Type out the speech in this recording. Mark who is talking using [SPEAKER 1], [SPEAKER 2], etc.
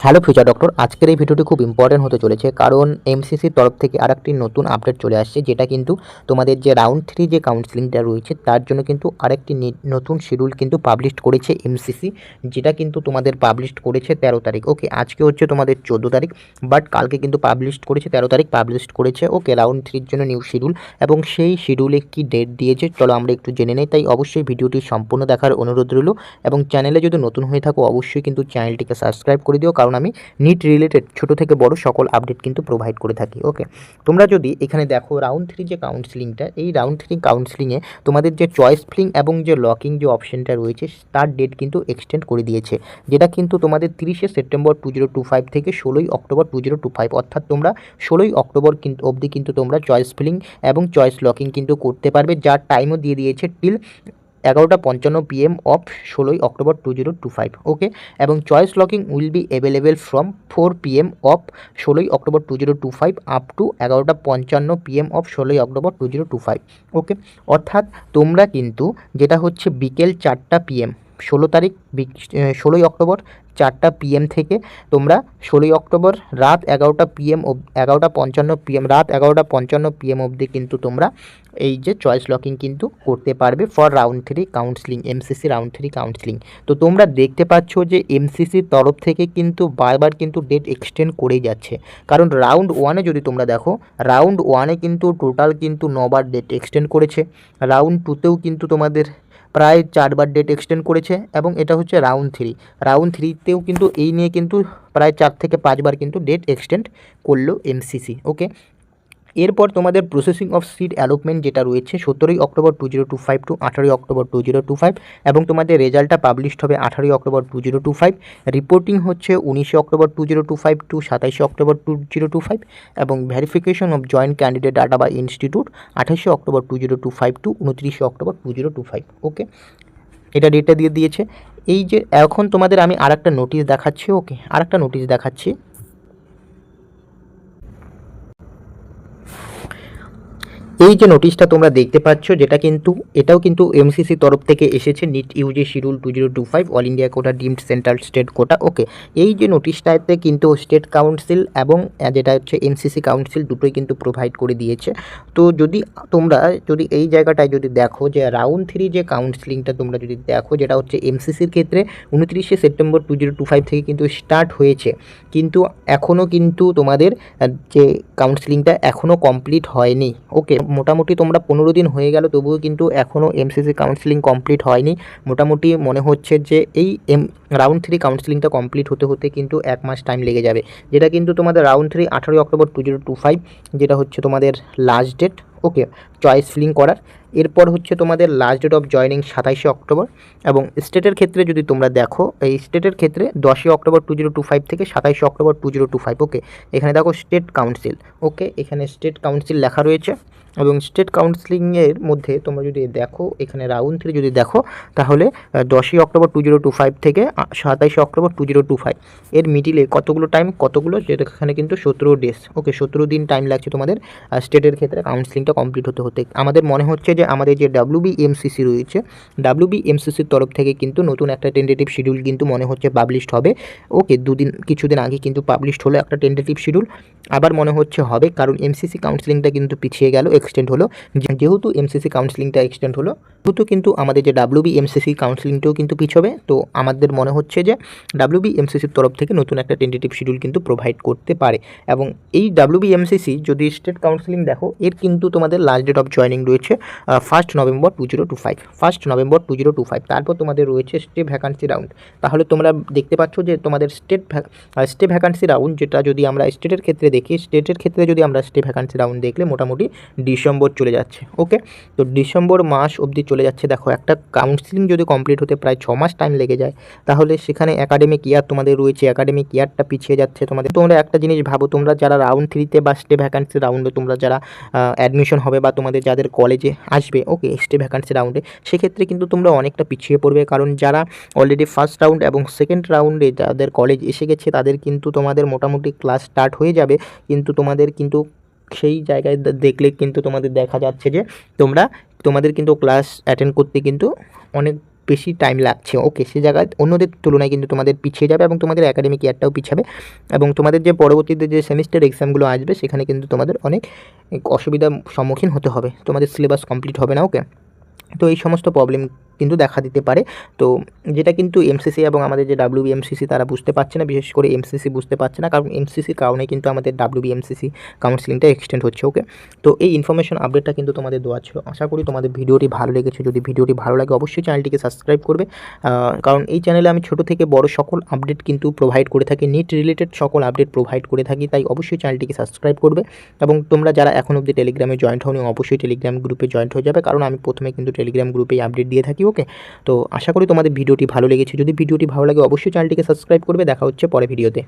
[SPEAKER 1] Hello future doctor, আজকের এই ভিডিওটি খুব ইম্পর্টেন্ট হতে চলেছে কারণ এমসিসির তরফ থেকে আরেকটি নতুন আপডেট চলে আসছে, যেটা কিন্তু তোমাদের যে রাউন্ড 3 যে কাউন্সেলিংটা রয়েছে তার জন্য কিন্তু আরেকটি নতুন শিডিউল কিন্তু পাবলিশ করেছে এমসিসি, যেটা কিন্তু তোমাদের পাবলিশ করেছে 13 তারিখ। ওকে, আজকে হচ্ছে তোমাদের 14 তারিখ, বাট কালকে কিন্তু পাবলিশ করেছে 13 তারিখ পাবলিশ করেছে। ওকে, রাউন্ড 3 জন্য নিউ শিডিউল, এবং সেই শিডিউলে কি ডেট দিয়েছে চলো আমরা একটু জেনে নেই। তাই অবশ্যই ভিডিওটি সম্পূর্ণ দেখার অনুরোধ রইল, এবং চ্যানেলে যদি নতুন হয়ে থাকো অবশ্যই কিন্তু চ্যানেলটিকে সাবস্ক্রাইব করে দিও, কারণ আমি নিট রিলেটেড ছোট থেকে বড় সকল আপডেট কিন্তু প্রোভাইড করে থাকি। ওকে, তোমরা যদি এখানে দেখো রাউন্ড 3 যে কাউন্সেলিংটা, এই রাউন্ড 3 কাউন্সেলিংয়ে তোমাদের যে চয়েস ফিলিং এবং যে লকিং যে অপশনটা রয়েছে তার ডেট কিন্তু এক্সটেন্ড করে দিয়েছে, যেটা কিন্তু তোমাদের 30শে সেপ্টেম্বর 2025 থেকে 16ই অক্টোবর 2025, অর্থাৎ তোমরা 16ই অক্টোবর কিন্তু অবধি কিন্তু তোমরা চয়েস ফিলিং এবং চয়েস লকিং কিন্তু করতে পারবে, যার টাইমও দিয়ে দিয়েছে টিল 11:55 PM অফ 16ই অক্টোবর 2025। ওকে, এবং choice locking will be available from 4 PM of 16ই October 2025 up to 11:55 PM of 16ই অক্টোবর 2025। ওকে, অর্থাৎ তোমরা কিন্তু যেটা হচ্ছে বিকেল 4টা PM 16 তারিখ 16ই অক্টোবর 4টা PM থেকে তোমরা 16ই অক্টোবর রাত 11টা PM 11:55 PM রাত 11:55 PM অবধি কিন্তু তোমরা এই যে চয়েস লকিং কিন্তু করতে পারবে for round 3 counselling, MCC round 3 counselling. তো তোমরা দেখতে পাচ্ছ যে এমসিসির তরফ থেকে কিন্তু বারবার কিন্তু ডেট এক্সটেন্ড করেই যাচ্ছে, কারণ রাউন্ড 1-এ যদি তোমরা দেখো রাউন্ড 1-এ কিন্তু টোটাল কিন্তু 9বার ডেট এক্সটেন্ড করেছে, রাউন্ড 2-তেও কিন্তু তোমাদের প্রায় 4বার ডেট এক্সটেন্ড করেছে, এবং এটা হচ্ছে রাউন্ড 3তেও কিন্তু এই নিয়ে কিন্তু প্রায় 4 থেকে 5বার কিন্তু ডেট এক্সটেন্ড করলো এমসিসি। ওকে, এরপর তোমাদের প্রসেসিং অফ সিট অ্যালটমেন্ট যেটা রয়েছে 17ই অক্টোবর 2025 টু 18ই অক্টোবর 2025, এবং তোমাদের রেজাল্টটা পাবলিশড হবে 18ই অক্টোবর 2025। রিপোর্টিং হচ্ছে 19শে অক্টোবর 2025 টু 27শে অক্টোবর 2025, এবং verification of joint candidate data বা ইনস্টিটিউট 28শে অক্টোবর 2025 টু 29শে অক্টোবর 2025। ওকে, এটা ডেটটা দিয়ে দিয়েছে। এই যে এখন তোমাদের আমি আরেকটা নোটিশ দেখাচ্ছি। ওকে, আরেকটা নোটিশ দেখাচ্ছি। এই যে নোটিশটা তোমরা দেখতে পাচ্ছ, যেটা কিন্তু এটাও কিন্তু এমসিসি তরফ থেকে এসেছে, NEET UG schedule 2025 all India quota deemed central state quota. Okay, এই যে নোটিশটাতে কিন্তু স্টেট কাউন্সিল এবং যেটা হচ্ছে এমসিসি কাউন্সিল দুটোই কিন্তু প্রোভাইড করে দিয়েছে। তো তোমরা যদি এই জায়গাটায় যদি দেখো যে রাউন্ড 3 যে কাউন্সিলিংটা তোমরা যদি দেখো, যেটা হচ্ছে এমসিসির ক্ষেত্রে 29শে সেপ্টেম্বর 2025 থেকে কিন্তু স্টার্ট হয়েছে, কিন্তু এখনও কিন্তু তোমাদের যে কাউন্সিলিংটা এখনও কমপ্লিট হয়নি। ওকে, মোটামুটি তোমরা 15 দিন হয়ে গেল, তবুও কিন্তু এখনও এমসিসি কাউন্সিলিং কমপ্লিট হয়নি। মোটামুটি মনে হচ্ছে যে এই রাউন্ড 3 কাউন্সিলিংটা কমপ্লিট হতে হতে কিন্তু 1 মাস টাইম লেগে যাবে, যেটা কিন্তু তোমাদের রাউন্ড 3 18ই অক্টোবর 2025 যেটা হচ্ছে তোমাদের last date. Okay, choice filling করার। এরপর হচ্ছে তোমাদের লাস্ট ডেট অফ জয়নিং 27শে অক্টোবর, এবং স্টেটের ক্ষেত্রে যদি তোমরা দেখো এই স্টেটের ক্ষেত্রে 10ই অক্টোবর 2025 থেকে 27শে অক্টোবর 2025। ওকে, এখানে দেখো স্টেট কাউন্সিল। ওকে, এখানে স্টেট কাউন্সিল লেখা রয়েছে, এবং স্টেট কাউন্সিলিংয়ের মধ্যে তোমরা যদি দেখো এখানে রাউন্ড 3 যদি দেখো, তাহলে 10ই অক্টোবর 2025 থেকে 27শে অক্টোবর 2025 এর মিডিলে কতগুলো টাইম, যেটা এখানে কিন্তু 17 ডেজ। ওকে, 17 দিন টাইম লাগছে তোমাদের স্টেটের ক্ষেত্রে কাউন্সিলিংটা কমপ্লিট হতে। আমাদের মনে হচ্ছে যে আমাদের যে WBMCC রয়েছে, WBMCCর তরফ থেকে কিন্তু নতুন একটা টেন্টেটিভ শিডিউল কিন্তু মনে হচ্ছে পাবলিশড হবে। ওকে, কিছুদিন আগে কিন্তু পাবলিশড হলো একটা টেন্টেটিভ শিডিউল, আবার মনে হচ্ছে হবে, কারণ এমসিসি কাউন্সিলিংটা কিন্তু পিছিয়ে গেল, এক্সটেন্ড হলো। যেহেতু এমসিসি কাউন্সিলিংটা এক্সটেন্ড হলো, যেহেতু কিন্তু আমাদের যে WBMCC কাউন্সিলিংটাও কিন্তু পিছবে। তো আমাদের মনে হচ্ছে যে WBMCCর তরফ থেকে নতুন একটা টেন্টেটিভ শিডিউল কিন্তু প্রোভাইড করতে পারে, এবং এই WBMCC যদি স্টেট কাউন্সিলিং দেখো, এর কিন্তু তোমাদের লাস্ট ডেট অফ জয়নিং রয়েছে 1 নভেম্বর 2025, 1 নভেম্বর 2025। তারপর তোমাদের রয়েছে স্টে ভ্যাকান্সি রাউন্ড। তাহলে তোমরা দেখতে পাচ্ছ যে তোমাদের স্টে ভ্যাকান্সি রাউন্ড, যেটা যদি আমরা স্টেটের ক্ষেত্রে দেখি, স্টেটের ক্ষেত্রে যদি আমরা স্টে ভ্যাকান্সি রাউন্ড দেখলে মোটামুটি ডিসেম্বর চলে যাচ্ছে। ওকে, তো ডিসেম্বর মাস অবধি চলে যাচ্ছে। দেখো, একটা কাউন্সিলিং যদি কমপ্লিট হতে প্রায় 6 মাস টাইম লেগে যায়, তাহলে সেখানে একাডেমিক ইয়ার তোমাদের রয়েছে, একাডেমিক ইয়ারটা পিছিয়ে যাচ্ছে তোমাদের। তোমরা একটা জিনিস ভাবো, তোমরা যারা রাউন্ড 3তে বা স্টে ভ্যাকান্সি রাউন্ডে তোমরা যারা অ্যাডমিশন হবে বা তোমাদের যাদের কলেজে আসবে, ওকে, স্টে ভ্যাকান্সি রাউন্ডে, সেক্ষেত্রে কিন্তু তোমরা অনেকটা পিছিয়ে পড়বে, কারণ যারা অলরেডি ফার্স্ট রাউন্ড এবং সেকেন্ড রাউন্ডে যাদের কলেজ এসে গেছে তাদের কিন্তু তোমাদের মোটামুটি ক্লাস স্টার্ট হয়ে যাবে, কিন্তু তোমাদের কিন্তু সেই জায়গায় দেখলে কিন্তু তোমাদের দেখা যাচ্ছে যে তোমাদের কিন্তু ক্লাস অ্যাটেন্ড করতে কিন্তু অনেক বেশি টাইম লাগছে, ওকে, সে জায়গায় অন্যদের তুলনায় কিন্তু তোমাদের পিছিয়ে যাবে এবং তোমাদের একাডেমিক ইয়ারটাও পিছাবে এবং তোমাদের যে পরবর্তীতে যে সেমিস্টার এক্সামগুলো আসবে সেখানে কিন্তু তোমাদের অনেক অসুবিধার সম্মুখীন হতে হবে, তোমাদের সিলেবাস কমপ্লিট হবে না, ওকে। তো এই সমস্ত প্রবলেম কিন্তু দেখা দিতে পারে। তো যেটা কিন্তু এমসিসি এবং আমাদের যে ডাব্লিউবিএমসিসি তারা বুঝতে পারছে না, বিশেষ করে এমসিসি বুঝতে পারছে না, কারণ এমসিসির কারণে কিন্তু আমাদের ডাব্লিউবিএমসিসি কাউন্সিলিংটা এক্সটেন্ড হচ্ছে, ওকে। তো এই ইনফরমেশন আপডেটটা কিন্তু তোমাদের দেওয়া ছিল। আশা করি তোমাদের ভিডিওটি ভালো লেগেছে। যদি ভিডিওটি ভালো লাগে অবশ্যই চ্যানেলটিকে সাবস্ক্রাইব করবে, কারণ এই চ্যানেলে আমি ছোটো থেকে বড় সকল আপডেট কিন্তু প্রোভাইড করে থাকি, নিট রিলেটেড সকল আপডেট প্রোভাইড করে থাকি, তাই অবশ্যই চ্যানেলটিকে সাবস্ক্রাইব করবে এবং তোমরা যারা এখন অবধি টেলিগ্রামে জয়েন্ট হওনি অবশ্যই টেলিগ্রাম গ্রুপে জয়েন্ট হয়ে যাবে, কারণ আমি প্রথমে কিন্তু টেলিগ্রাম গ্রুপেই আপডেট দিয়ে থাকি, ওকে। তো আশা করি তোমাদের ভিডিওটি ভালো লেগেছে। যদি ভিডিওটি ভালো লাগে অবশ্যই চ্যানেলটিকে সাবস্ক্রাইব করবে। দেখা হচ্ছে পরে ভিডিওতে।